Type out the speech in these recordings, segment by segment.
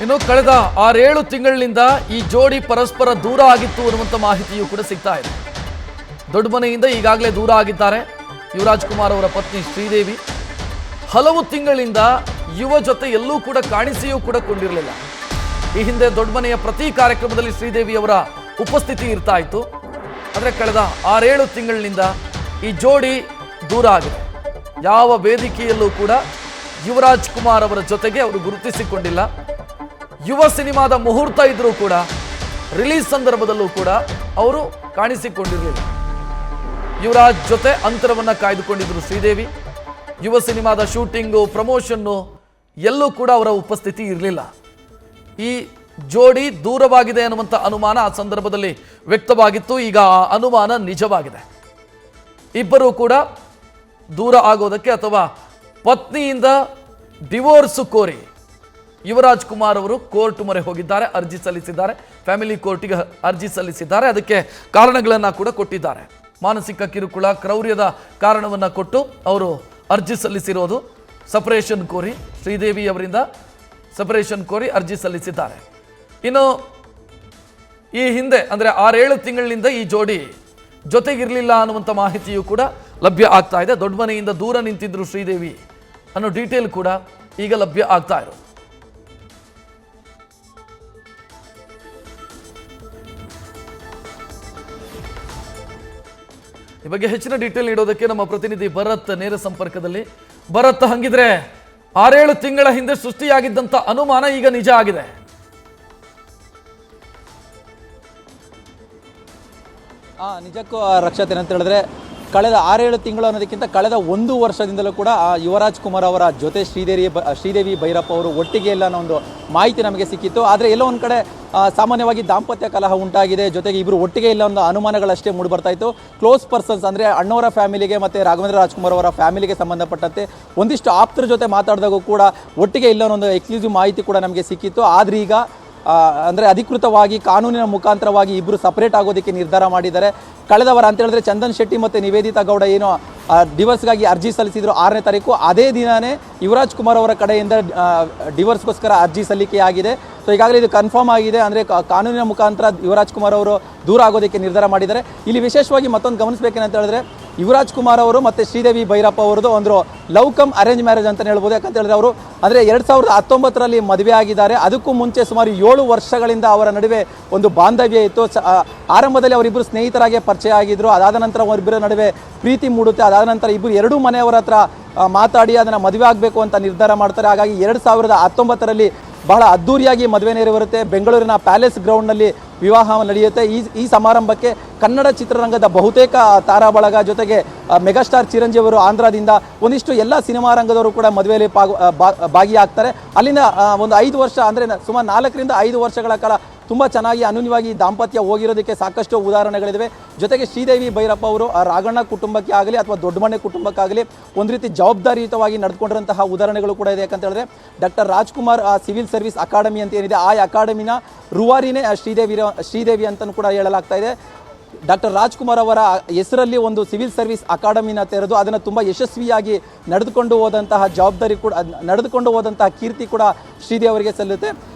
ಇನ್ನು ಕಳೆದ 6-7 ತಿಂಗಳಿನಿಂದ ಈ ಜೋಡಿ ಪರಸ್ಪರ ದೂರ ಆಗಿತ್ತು ಅನ್ನುವಂಥ ಮಾಹಿತಿಯೂ ಕೂಡ ಸಿಗ್ತಾ ಇದೆ. ದೊಡ್ಡ ಮನೆಯಿಂದ ಈಗಾಗಲೇ ದೂರ ಆಗಿದ್ದಾರೆ ಯುವರಾಜ್ ಕುಮಾರ್ ಅವರ ಪತ್ನಿ ಶ್ರೀದೇವಿ. ಹಲವು ತಿಂಗಳಿಂದ ಯುವ ಜೊತೆ ಎಲ್ಲೂ ಕೂಡ ಕಾಣಿಸಿಯೂ ಕೂಡ ಕೊಂಡಿರಲಿಲ್ಲ. ಈ ಹಿಂದೆ ದೊಡ್ಡ ಮನೆಯ ಪ್ರತಿ ಕಾರ್ಯಕ್ರಮದಲ್ಲಿ ಶ್ರೀದೇವಿ ಅವರ ಉಪಸ್ಥಿತಿ ಇರ್ತಾ ಇತ್ತು. ಆದರೆ ಕಳೆದ 6-7 ತಿಂಗಳಿನಿಂದ ಈ ಜೋಡಿ ದೂರ ಆಗಿದೆ. ಯಾವ ವೇದಿಕೆಯಲ್ಲೂ ಕೂಡ ಯುವರಾಜ್ ಕುಮಾರ್ ಅವರ ಜೊತೆಗೆ ಅವರು ಗುರುತಿಸಿಕೊಂಡಿಲ್ಲ. ಯುವ ಸಿನಿಮಾದ ಮುಹೂರ್ತ ಇದ್ರೂ ಕೂಡ ರಿಲೀಸ್ ಸಂದರ್ಭದಲ್ಲೂ ಕೂಡ ಅವರು ಕಾಣಿಸಿಕೊಂಡಿರಲಿಲ್ಲ. ಯುವರಾಜ್ ಜೊತೆ ಅಂತರವನ್ನು ಕಾಯ್ದುಕೊಂಡಿದ್ರು ಶ್ರೀದೇವಿ. ಯುವ ಸಿನಿಮಾದ ಶೂಟಿಂಗು, ಪ್ರಮೋಷನ್ನು ಎಲ್ಲೂ ಕೂಡ ಅವರ ಉಪಸ್ಥಿತಿ ಇರಲಿಲ್ಲ. ಈ ಜೋಡಿ ದೂರವಾಗಿದೆ ಅನ್ನುವಂಥ ಅನುಮಾನ ಆ ಸಂದರ್ಭದಲ್ಲಿ ವ್ಯಕ್ತವಾಗಿತ್ತು. ಈಗ ಆ ಅನುಮಾನ ನಿಜವಾಗಿದೆ. ಇಬ್ಬರೂ ಕೂಡ ದೂರ ಆಗೋದಕ್ಕೆ ಅಥವಾ ಪತ್ನಿಯಿಂದ ಡಿವೋರ್ಸ್ ಕೋರಿ ಯುವರಾಜ್ ಕುಮಾರ್ ಅವರು ಕೋರ್ಟ್ ಮೊರೆ ಹೋಗಿದ್ದಾರೆ, ಅರ್ಜಿ ಸಲ್ಲಿಸಿದ್ದಾರೆ. ಫ್ಯಾಮಿಲಿ ಕೋರ್ಟಿಗೆ ಅರ್ಜಿ ಸಲ್ಲಿಸಿದ್ದಾರೆ. ಅದಕ್ಕೆ ಕಾರಣಗಳನ್ನು ಕೂಡ ಕೊಟ್ಟಿದ್ದಾರೆ. ಮಾನಸಿಕ ಕಿರುಕುಳ, ಕ್ರೌರ್ಯದ ಕಾರಣವನ್ನು ಕೊಟ್ಟು ಅವರು ಅರ್ಜಿ ಸಲ್ಲಿಸಿರೋದು. ಸಪರೇಷನ್ ಕೋರಿ ಶ್ರೀದೇವಿ ಅವರಿಂದ ಸಪರೇಷನ್ ಕೋರಿ ಅರ್ಜಿ ಸಲ್ಲಿಸಿದ್ದಾರೆ. ಇನ್ನು ಈ ಹಿಂದೆ ಅಂದರೆ 6-7 ತಿಂಗಳಿನಿಂದ ಈ ಜೋಡಿ ಜೊತೆಗಿರಲಿಲ್ಲ ಅನ್ನುವಂಥ ಮಾಹಿತಿಯೂ ಕೂಡ ಲಭ್ಯ ಆಗ್ತಾ ಇದೆ. ದೊಡ್ಡ ಮನೆಯಿಂದ ದೂರ ನಿಂತಿದ್ರು ಶ್ರೀದೇವಿ ಅನ್ನೋ ಡೀಟೇಲ್ ಕೂಡ ಈಗ ಲಭ್ಯ ಆಗ್ತಾ ಇರೋದು. ಈ ಬಗ್ಗೆ ಹೆಚ್ಚಿನ ಡೀಟೇಲ್ ನೀಡೋದಕ್ಕೆ ನಮ್ಮ ಪ್ರತಿನಿಧಿ ಭರತ್ ನೇರ ಸಂಪರ್ಕದಲ್ಲಿ. ಭರತ್, ಹಂಗಿದ್ರೆ 6-7 ತಿಂಗಳ ಹಿಂದೆ ಸೃಷ್ಟಿಯಾಗಿದ್ದಂಥ ಅನುಮಾನ ಈಗ ನಿಜ ಆಗಿದೆ. ನಿಜಕ್ಕೂ ರಕ್ಷತ್ ಏನಂತ ಹೇಳಿದ್ರೆ, ಕಳೆದ 6-7 ತಿಂಗಳು ಅನ್ನೋದಕ್ಕಿಂತ ಕಳೆದ 1 ವರ್ಷದಿಂದಲೂ ಕೂಡ ಯುವರಾಜ್ ಕುಮಾರ್ ಅವರ ಜೊತೆ ಶ್ರೀದೇವಿ ಭೈರಪ್ಪ ಅವರು ಒಟ್ಟಿಗೆ ಇಲ್ಲ ಅನ್ನೋ ಒಂದು ಮಾಹಿತಿ ನಮಗೆ ಸಿಕ್ಕಿತ್ತು. ಆದರೆ ಎಲ್ಲೋ ಒಂದು ಕಡೆ ಸಾಮಾನ್ಯವಾಗಿ ದಾಂಪತ್ಯ ಕಲಹ ಉಂಟಾಗಿದೆ, ಜೊತೆಗೆ ಇಬ್ಬರು ಒಟ್ಟಿಗೆ ಇಲ್ಲ ಅನ್ನೋ ಅನುಮಾನಗಳಷ್ಟೇ ಮೂಡಿ ಬರ್ತಾ ಇತ್ತು. ಕ್ಲೋಸ್ ಪರ್ಸನ್ಸ್ ಅಂದರೆ ಅಣ್ಣವರ ಫ್ಯಾಮಿಲಿಗೆ ಮತ್ತು ರಾಘವೇಂದ್ರ ರಾಜ್ಕುಮಾರ್ ಅವರ ಫ್ಯಾಮಿಲಿಗೆ ಸಂಬಂಧಪಟ್ಟಂತೆ ಒಂದಿಷ್ಟು ಆಪ್ತರ ಜೊತೆ ಮಾತಾಡಿದಾಗೂ ಕೂಡ ಒಟ್ಟಿಗೆ ಇಲ್ಲ ಅನ್ನೋ ಒಂದು ಎಕ್ಸ್ಕ್ಲೂಸಿವ್ ಮಾಹಿತಿ ಕೂಡ ನಮಗೆ ಸಿಕ್ಕಿತ್ತು. ಆದರೆ ಈಗ ಅಂದರೆ ಅಧಿಕೃತವಾಗಿ ಕಾನೂನಿನ ಮುಖಾಂತರವಾಗಿ ಇಬ್ಬರು ಸಪರೇಟ್ ಆಗೋದಕ್ಕೆ ನಿರ್ಧಾರ ಮಾಡಿದ್ದಾರೆ. ಕಳೆದ ವಾರ ಅಂತ ಹೇಳಿದ್ರೆ ಚಂದನ್ ಶೆಟ್ಟಿ ಮತ್ತು ನಿವೇದಿತಾ ಗೌಡ ಏನೋ ಡಿವೋರ್ಸ್ಗಾಗಿ ಅರ್ಜಿ ಸಲ್ಲಿಸಿದ್ರು 6ನೇ ತಾರೀಕು. ಅದೇ ದಿನವೇ ಯುವರಾಜ್ ಕುಮಾರ್ ಅವರ ಕಡೆಯಿಂದ ಡಿವೋರ್ಸ್ಗೋಸ್ಕರ ಅರ್ಜಿ ಸಲ್ಲಿಕೆಯಾಗಿದೆ. ಸೊ ಈಗಾಗಲೇ ಇದು ಕನ್ಫರ್ಮ್ ಆಗಿದೆ. ಅಂದರೆ ಕಾನೂನಿನ ಮುಖಾಂತರ ಯುವರಾಜ್ ಕುಮಾರ್ ಅವರು ದೂರ ಆಗೋದಕ್ಕೆ ನಿರ್ಧಾರ ಮಾಡಿದ್ದಾರೆ. ಇಲ್ಲಿ ವಿಶೇಷವಾಗಿ ಮತ್ತೊಂದು ಗಮನಿಸಬೇಕೇನಂತ ಹೇಳಿದ್ರೆ, ಯುವರಾಜ್ ಕುಮಾರ್ ಅವರು ಮತ್ತು ಶ್ರೀದೇವಿ ಭೈರಪ್ಪ ಅವರದು ಒಂದು ಲವ್ ಕಮ್ ಅರೇಂಜ್ ಮ್ಯಾರೇಜ್ ಅಂತ ಹೇಳ್ಬೋದು. ಯಾಕಂತ ಹೇಳಿದ್ರೆ ಅವರು ಅಂದರೆ 2019ರಲ್ಲಿ ಮದುವೆ ಆಗಿದ್ದಾರೆ. ಅದಕ್ಕೂ ಮುಂಚೆ ಸುಮಾರು 7 ವರ್ಷಗಳಿಂದ ಅವರ ನಡುವೆ ಒಂದು ಬಾಂಧವ್ಯ ಇತ್ತು. ಆರಂಭದಲ್ಲಿ ಅವರಿಬ್ಬರು ಸ್ನೇಹಿತರಾಗಿ ಪರಿಚಯ ಆಗಿದ್ದರು. ಅದಾದ ನಂತರ ಅವರಿಬ್ಬರ ನಡುವೆ ಪ್ರೀತಿ ಮೂಡುತ್ತೆ. ಅದಾದ ನಂತರ ಇಬ್ಬರು ಎರಡೂ ಮನೆಯವರ ಹತ್ರ ಮಾತಾಡಿ ಅದನ್ನು ಮದುವೆ ಆಗಬೇಕು ಅಂತ ನಿರ್ಧಾರ ಮಾಡ್ತಾರೆ. ಹಾಗಾಗಿ 2019ರಲ್ಲಿ ಬಹಳ ಅದ್ದೂರಿಯಾಗಿ ಮದುವೆ ನೆರವೇರುತ್ತೆ. ಬೆಂಗಳೂರಿನ ಪ್ಯಾಲೇಸ್ ಗ್ರೌಂಡ್ನಲ್ಲಿ ವಿವಾಹ ನಡೆಯುತ್ತೆ. ಈ ಸಮಾರಂಭಕ್ಕೆ ಕನ್ನಡ ಚಿತ್ರರಂಗದ ಬಹುತೇಕ ತಾರಾ ಬಳಗ, ಜೊತೆಗೆ ಮೆಗಾಸ್ಟಾರ್ ಚಿರಂಜೀವಿ ಅವರು ಆಂಧ್ರದಿಂದ ಒಂದಿಷ್ಟು ಎಲ್ಲ ಸಿನಿಮಾ ರಂಗದವರು ಕೂಡ ಮದುವೆಯಲ್ಲಿ ಭಾಗಿಯಾಗ್ತಾರೆ. ಅಲ್ಲಿಂದ ಒಂದು 5 ವರ್ಷ ಅಂದರೆ ಸುಮಾರು 4ರಿಂದ 5 ವರ್ಷಗಳ ಕಾಲ ತುಂಬ ಚೆನ್ನಾಗಿ ಅನ್ಯೂನ್ಯವಾಗಿ ದಾಂಪತ್ಯ ಹೋಗಿರೋದಕ್ಕೆ ಸಾಕಷ್ಟು ಉದಾಹರಣೆಗಳಿವೆ. ಜೊತೆಗೆ ಶ್ರೀದೇವಿ ಭೈರಪ್ಪ ಅವರು ರಾಘಣ್ಣ ಕುಟುಂಬಕ್ಕೆ ಆಗಲಿ ಅಥವಾ ದೊಡ್ಡಮನೆ ಕುಟುಂಬಕ್ಕಾಗಲಿ ಒಂದು ರೀತಿ ಜವಾಬ್ದಾರಿಯುತವಾಗಿ ನಡೆದುಕೊಂಡಿರುವಂತಹ ಉದಾಹರಣೆಗಳು ಕೂಡ ಇದೆ. ಯಾಕಂತ ಹೇಳಿದ್ರೆ doctor Rajkumar civil service academy ಅಂತ ಏನಿದೆ, ಆ ಅಕಾಡೆಮಿನ ರೂವಾರಿನೇ ಶ್ರೀದೇವಿ ಅಂತಲೂ ಕೂಡ ಹೇಳಲಾಗ್ತಾ ಇದೆ. ಡಾಕ್ಟರ್ ರಾಜ್ಕುಮಾರ್ ಅವರ ಹೆಸರಲ್ಲಿ ಒಂದು ಸಿವಿಲ್ ಸರ್ವಿಸ್ ಅಕಾಡೆಮಿನ ತೆರೆದು ಅದನ್ನು ತುಂಬ ಯಶಸ್ವಿಯಾಗಿ ನಡೆದುಕೊಂಡು ಹೋದಂತಹ ಜವಾಬ್ದಾರಿ ಕೂಡ, ನಡೆದುಕೊಂಡು ಹೋದಂತಹ ಕೀರ್ತಿ ಕೂಡ ಶ್ರೀದೇವಿ ಅವರಿಗೆ ಸಲ್ಲುತ್ತೆ.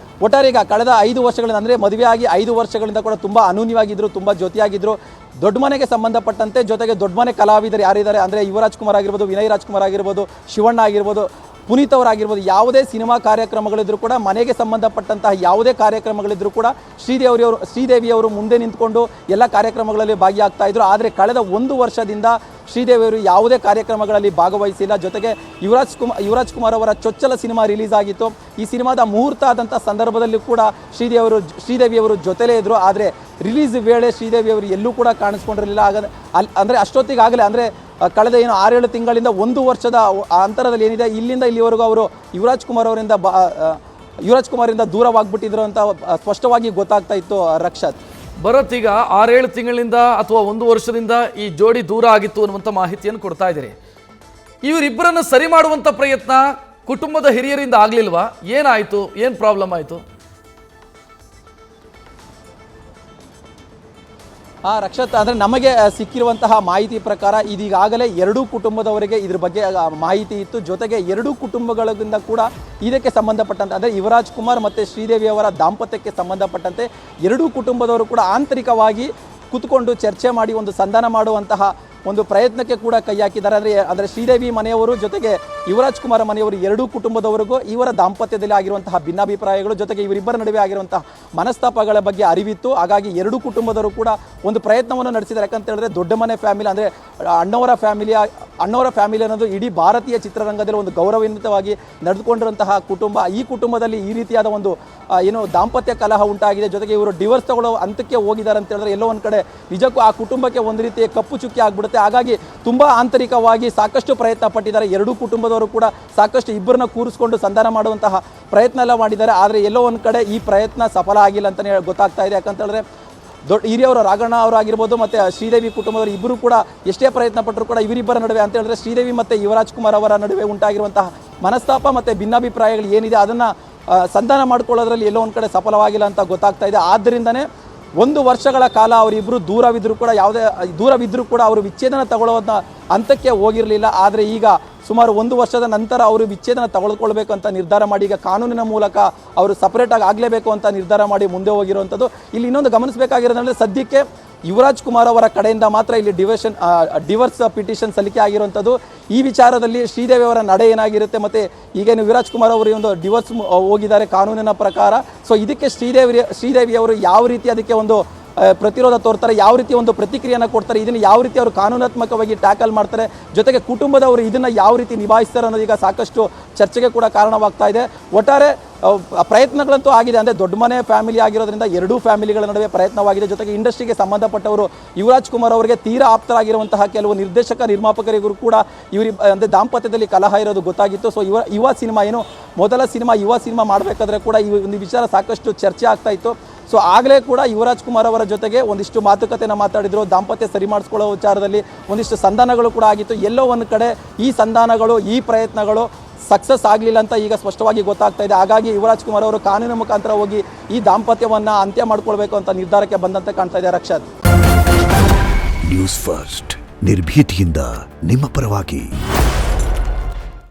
ಒಟ್ಟಾರೆ ಈಗ ಕಳೆದ 5 ವರ್ಷಗಳಿಂದ ಅಂದರೆ ಮದುವೆಯಾಗಿ 5 ವರ್ಷಗಳಿಂದ ಕೂಡ ತುಂಬ ಅನ್ಯೂನ್ಯವಾಗಿದ್ದರು, ತುಂಬ ಜೊತೆಯಾಗಿದ್ದರು. ದೊಡ್ಡ ಮನೆಗೆ ಸಂಬಂಧಪಟ್ಟಂತೆ ಜೊತೆಗೆ ದೊಡ್ಡ ಮನೆ ಕಲಾವಿದರು ಯಾರಿದ್ದಾರೆ ಅಂದರೆ ಯುವರಾಜ್ ಕುಮಾರ್ ಆಗಿರ್ಬೋದು, ವಿನಯ್ ರಾಜ್ಕುಮಾರ್ ಆಗಿರ್ಬೋದು, ಶಿವಣ್ಣ ಆಗಿರ್ಬೋದು, ಪುನೀತ್ ಅವರಾಗಿರ್ಬೋದು, ಯಾವುದೇ ಸಿನಿಮಾ ಕಾರ್ಯಕ್ರಮಗಳಿದ್ರೂ ಕೂಡ, ಮನೆಗೆ ಸಂಬಂಧಪಟ್ಟಂತಹ ಯಾವುದೇ ಕಾರ್ಯಕ್ರಮಗಳಿದ್ರೂ ಕೂಡ ಶ್ರೀದೇವಿಯವರು ಮುಂದೆ ನಿಂತ್ಕೊಂಡು ಎಲ್ಲ ಕಾರ್ಯಕ್ರಮಗಳಲ್ಲಿ ಭಾಗಿಯಾಗ್ತಾ ಇದ್ರು. ಆದರೆ ಕಳೆದ 1 ವರ್ಷದಿಂದ ಶ್ರೀದೇವಿಯವರು ಯಾವುದೇ ಕಾರ್ಯಕ್ರಮಗಳಲ್ಲಿ ಭಾಗವಹಿಸಿಲ್ಲ. ಜೊತೆಗೆ ಯುವರಾಜ್ ಕುಮಾರ್ ಅವರ ಚೊಚ್ಚಲ ಸಿನಿಮಾ ರಿಲೀಸ್ ಆಗಿತ್ತು. ಈ ಸಿನಿಮಾದ ಮುಹೂರ್ತ ಆದಂಥ ಸಂದರ್ಭದಲ್ಲಿ ಕೂಡ ಶ್ರೀದೇವಿಯವರು ಜೊತೆಲೇ ಇದ್ದರು. ಆದರೆ ರಿಲೀಸ್ ವೇಳೆ ಶ್ರೀದೇವಿಯವರು ಎಲ್ಲೂ ಕೂಡ ಕಾಣಿಸ್ಕೊಂಡಿರಲಿಲ್ಲ. ಅಂದರೆ ಅಷ್ಟೊತ್ತಿಗಾಗಲೇ ಅಂದರೆ ಕಳೆದ 6-7 ತಿಂಗಳಿಂದ 1 ವರ್ಷದ ಅಂತರದಲ್ಲಿ ಏನಿದೆ, ಇಲ್ಲಿಂದ ಇಲ್ಲಿವರೆಗೂ ಅವರು ಯುವರಾಜ್ ಕುಮಾರಿಂದ ದೂರವಾಗ್ಬಿಟ್ಟಿದ್ರು ಅಂತ ಸ್ಪಷ್ಟವಾಗಿ ಗೊತ್ತಾಗ್ತಾ ಇತ್ತು. ರಕ್ಷತ್, ಭರತ್, ಈಗ 6-7 ತಿಂಗಳಿಂದ ಅಥವಾ 1 ವರ್ಷದಿಂದ ಈ ಜೋಡಿ ದೂರ ಆಗಿತ್ತು ಅನ್ನುವಂಥ ಮಾಹಿತಿಯನ್ನು ಕೊಡ್ತಾ ಇದ್ದೀರಿ. ಇವರಿಬ್ಬರನ್ನು ಸರಿ ಮಾಡುವಂಥ ಪ್ರಯತ್ನ ಕುಟುಂಬದ ಹಿರಿಯರಿಂದ ಆಗಲಿಲ್ವಾ? ಏನಾಯಿತು? ಏನು ಪ್ರಾಬ್ಲಮ್ ಆಯಿತು? ರಕ್ಷತ್, ಅಂದರೆ ನಮಗೆ ಸಿಕ್ಕಿರುವಂತಹ ಮಾಹಿತಿ ಪ್ರಕಾರ ಇದೀಗಾಗಲೇ ಎರಡೂ ಕುಟುಂಬದವರಿಗೆ ಇದ್ರ ಬಗ್ಗೆ ಮಾಹಿತಿ ಇತ್ತು. ಜೊತೆಗೆ ಎರಡೂ ಕುಟುಂಬಗಳಿಂದ ಕೂಡ ಇದಕ್ಕೆ ಸಂಬಂಧಪಟ್ಟಂತೆ, ಅಂದರೆ ಯುವರಾಜ್ ಕುಮಾರ್ ಮತ್ತು ಶ್ರೀದೇವಿ ಅವರ ದಾಂಪತ್ಯಕ್ಕೆ ಸಂಬಂಧಪಟ್ಟಂತೆ ಎರಡೂ ಕುಟುಂಬದವರು ಕೂಡ ಆಂತರಿಕವಾಗಿ ಕೂತ್ಕೊಂಡು ಚರ್ಚೆ ಮಾಡಿ ಒಂದು ಸಂಧಾನ ಮಾಡುವಂತಹ ಒಂದು ಪ್ರಯತ್ನಕ್ಕೆ ಕೂಡ ಕೈ ಹಾಕಿದ್ದಾರೆ. ಅಂದರೆ ಶ್ರೀದೇವಿ ಮನೆಯವರು ಜೊತೆಗೆ ಯುವರಾಜ್ ಕುಮಾರ್ ಮನೆಯವರು ಎರಡೂ ಕುಟುಂಬದವರೆಗೂ ಇವರ ದಾಂಪತ್ಯದಲ್ಲಿ ಆಗಿರುವಂತಹ ಭಿನ್ನಾಭಿಪ್ರಾಯಗಳು ಜೊತೆಗೆ ಇವರಿಬ್ಬರ ನಡುವೆ ಆಗಿರುವಂತಹ ಮನಸ್ತಾಪಗಳ ಬಗ್ಗೆ ಅರಿವಿತ್ತು. ಹಾಗಾಗಿ ಎರಡೂ ಕುಟುಂಬದವರು ಕೂಡ ಒಂದು ಪ್ರಯತ್ನವನ್ನು ನಡೆಸಿದ್ದಾರೆ. ಯಾಕಂತ ಹೇಳಿದ್ರೆ ದೊಡ್ಡ ಮನೆ ಫ್ಯಾಮಿಲಿ, ಅಂದರೆ ಅಣ್ಣವರ ಫ್ಯಾಮಿಲಿ ಅನ್ನೋದು ಇಡೀ ಭಾರತೀಯ ಚಿತ್ರರಂಗದಲ್ಲಿ ಒಂದು ಗೌರವಾನ್ವಿತವಾಗಿ ನಡೆದುಕೊಂಡಿರುವಂತಹ ಕುಟುಂಬ. ಈ ಕುಟುಂಬದಲ್ಲಿ ಈ ರೀತಿಯಾದ ಒಂದು ಏನು ದಾಂಪತ್ಯ ಕಲಹ ಉಂಟಾಗಿದೆ. ಜೊತೆಗೆ ಇವರು ಡಿವೋರ್ಸ್ ತಗೊಳ್ಳೋ ಹಂತಕ್ಕೆ ಹೋಗಿದ್ದಾರೆ ಅಂತ ಹೇಳಿದ್ರೆ ಎಲ್ಲೋ ಒಂದು ಕಡೆ ನಿಜಕ್ಕೂ ಆ ಕುಟುಂಬಕ್ಕೆ ಒಂದು ರೀತಿಯ ಕಪ್ಪು ಚುಕ್ಕಿ ಆಗ್ಬಿಡುತ್ತೆ. ಹಾಗಾಗಿ ತುಂಬ ಆಂತರಿಕವಾಗಿ ಸಾಕಷ್ಟು ಪ್ರಯತ್ನ ಪಟ್ಟಿದ್ದಾರೆ. ಎರಡೂ ಕುಟುಂಬದವರು ಕೂಡ ಸಾಕಷ್ಟು ಇಬ್ಬರನ್ನ ಕೂರಿಸ್ಕೊಂಡು ಸಂಧಾನ ಮಾಡುವಂತಹ ಪ್ರಯತ್ನ ಎಲ್ಲ ಮಾಡಿದ್ದಾರೆ. ಆದರೆ ಎಲ್ಲೋ ಒಂದು ಕಡೆ ಈ ಪ್ರಯತ್ನ ಸಫಲ ಆಗಿಲ್ಲ ಅಂತಲೇ ಗೊತ್ತಾಗ್ತಾ ಇದೆ. ಯಾಕಂತ ಹೇಳಿದ್ರೆ ಹಿರಿಯವರು ರಾಘಣ್ಣ ಅವರಾಗಿರ್ಬೋದು ಮತ್ತು ಶ್ರೀದೇವಿ ಕುಟುಂಬದವರು ಇಬ್ಬರು ಕೂಡ ಎಷ್ಟೇ ಪ್ರಯತ್ನ ಪಟ್ಟರು ಕೂಡ ಇವರಿಬ್ಬರ ನಡುವೆ ಅಂತ ಹೇಳಿದ್ರೆ ಶ್ರೀದೇವಿ ಮತ್ತು ಯುವರಾಜ್ ಕುಮಾರ್ ಅವರ ನಡುವೆ ಉಂಟಾಗಿರುವಂತಹ ಮನಸ್ತಾಪ ಮತ್ತು ಭಿನ್ನಾಭಿಪ್ರಾಯಗಳು ಏನಿದೆ ಅದನ್ನು ಸಂಧಾನ ಮಾಡ್ಕೊಳ್ಳೋದ್ರಲ್ಲಿ ಎಲ್ಲೋ ಒಂದು ಕಡೆ ಸಫಲವಾಗಿಲ್ಲ ಅಂತ ಗೊತ್ತಾಗ್ತಾ ಇದೆ. ಆದ್ದರಿಂದನೇ 1 ವರ್ಷಗಳ ಕಾಲ ಅವರಿಬ್ಬರು ದೂರವಿದ್ದರೂ ಕೂಡ ಅವರು ವಿಚ್ಛೇದನ ತಗೊಳ್ಳೋದನ್ನ ಹಂತಕ್ಕೆ ಹೋಗಿರಲಿಲ್ಲ. ಆದರೆ ಈಗ ಸುಮಾರು 1 ವರ್ಷದ ನಂತರ ಅವರು ವಿಚ್ಛೇದನ ತಗೊಳ್ಕೊಳ್ಬೇಕು ಅಂತ ನಿರ್ಧಾರ ಮಾಡಿ ಈಗ ಕಾನೂನಿನ ಮೂಲಕ ಅವರು ಸಪ್ರೇಟಾಗಿ ಆಗಲೇಬೇಕು ಅಂತ ನಿರ್ಧಾರ ಮಾಡಿ ಮುಂದೆ ಹೋಗಿರುವಂಥದ್ದು. ಇಲ್ಲಿ ಇನ್ನೊಂದು ಗಮನಿಸಬೇಕಾಗಿರೋದಂದರೆ ಸದ್ಯಕ್ಕೆ ಯುವರಾಜ್ ಕುಮಾರ್ ಅವರ ಕಡೆಯಿಂದ ಮಾತ್ರ ಇಲ್ಲಿ ಡಿವೋರ್ಸ್ ಪಿಟಿಷನ್ ಸಲ್ಲಿಕೆ ಆಗಿರುವಂಥದ್ದು. ಈ ವಿಚಾರದಲ್ಲಿ ಶ್ರೀದೇವಿ ಅವರ ನಡೆ ಏನಾಗಿರುತ್ತೆ ಮತ್ತು ಈಗೇನು ಯುವರಾಜ್ ಕುಮಾರ್ ಅವರು ಒಂದು ಡಿವೋರ್ಸ್ ಹೋಗಿದ್ದಾರೆ ಕಾನೂನಿನ ಪ್ರಕಾರ. ಸೊ ಇದಕ್ಕೆ ಶ್ರೀದೇವಿ ಅವರು ಯಾವ ರೀತಿ ಅದಕ್ಕೆ ಒಂದು ಪ್ರತಿರೋಧ ತೋರ್ತಾರೆ, ಯಾವ ರೀತಿ ಒಂದು ಪ್ರತಿಕ್ರಿಯೆಯನ್ನು ಕೊಡ್ತಾರೆ, ಇದನ್ನು ಯಾವ ರೀತಿ ಅವರು ಕಾನೂನಾತ್ಮಕವಾಗಿ ಟ್ಯಾಕಲ್ ಮಾಡ್ತಾರೆ, ಜೊತೆಗೆ ಕುಟುಂಬದವರು ಇದನ್ನು ಯಾವ ರೀತಿ ನಿಭಾಯಿಸ್ತಾರೆ ಅನ್ನೋದು ಈಗ ಸಾಕಷ್ಟು ಚರ್ಚೆಗೆ ಕೂಡ ಕಾರಣವಾಗ್ತಾ ಇದೆ. ಒಟ್ಟಾರೆ ಪ್ರಯತ್ನಗಳಂತೂ ಆಗಿದೆ. ಅಂದರೆ ದೊಡ್ಡ ಮನೆ ಫ್ಯಾಮಿಲಿ ಆಗಿರೋದ್ರಿಂದ ಎರಡೂ ಫ್ಯಾಮಿಲಿಗಳ ನಡುವೆ ಪ್ರಯತ್ನವಾಗಿದೆ. ಜೊತೆಗೆ ಇಂಡಸ್ಟ್ರಿಗೆ ಸಂಬಂಧಪಟ್ಟವರು ಯುವರಾಜ್ ಕುಮಾರ್ ಅವರಿಗೆ ತೀರಾ ಆಪ್ತರಾಗಿರುವಂತಹ ಕೆಲವು ನಿರ್ಮಾಪಕರಿಗೂ ಕೂಡ ಅಂದರೆ ದಾಂಪತ್ಯದಲ್ಲಿ ಕಲಹ ಇರೋದು ಗೊತ್ತಾಗಿತ್ತು. ಸೊ ಯುವ ಸಿನಿಮಾ ಏನು ಮೊದಲ ಸಿನಿಮಾ ಯುವ ಸಿನಿಮಾ ಮಾಡಬೇಕಾದ್ರೆ ಕೂಡ ಈ ಒಂದು ವಿಚಾರ ಸಾಕಷ್ಟು ಚರ್ಚೆ ಆಗ್ತಾ ಇತ್ತು. ಸೊ ಆಗಲೇ ಕೂಡ ಯುವರಾಜ್ ಕುಮಾರ್ ಅವರ ಜೊತೆಗೆ ಒಂದಿಷ್ಟು ಮಾತುಕತೆಯನ್ನು ಮಾತಾಡಿದ್ರು. ದಾಂಪತ್ಯ ಸರಿ ಮಾಡಿಸ್ಕೊಳ್ಳೋ ವಿಚಾರದಲ್ಲಿ ಒಂದಿಷ್ಟು ಸಂಧಾನಗಳು ಕೂಡ ಆಗಿತ್ತು. ಎಲ್ಲೋ ಒಂದು ಕಡೆ ಈ ಸಂಧಾನಗಳು ಈ ಪ್ರಯತ್ನಗಳು ಸಕ್ಸಸ್ ಆಗಲಿಲ್ಲ ಅಂತ ಈಗ ಸ್ಪಷ್ಟವಾಗಿ ಗೊತ್ತಾಗ್ತಾ ಇದೆ. ಹಾಗಾಗಿ ಯುವರಾಜ್ ಕುಮಾರ್ ಅವರು ಕಾನೂನಿನ ಮುಖಾಂತರ ಹೋಗಿ ಈ ದಾಂಪತ್ಯವನ್ನು ಅಂತ್ಯ ಮಾಡ್ಕೊಳ್ಬೇಕು ಅಂತ ನಿರ್ಧಾರಕ್ಕೆ ಬಂದಂತೆ ಕಾಣ್ತಾ ಇದೆ. ರಕ್ಷತ್, ನ್ಯೂಸ್ ಫಸ್ಟ್ ನಿರ್ಭೀತಿಯಿಂದ ನಿಮ್ಮ ಪರವಾಗಿ.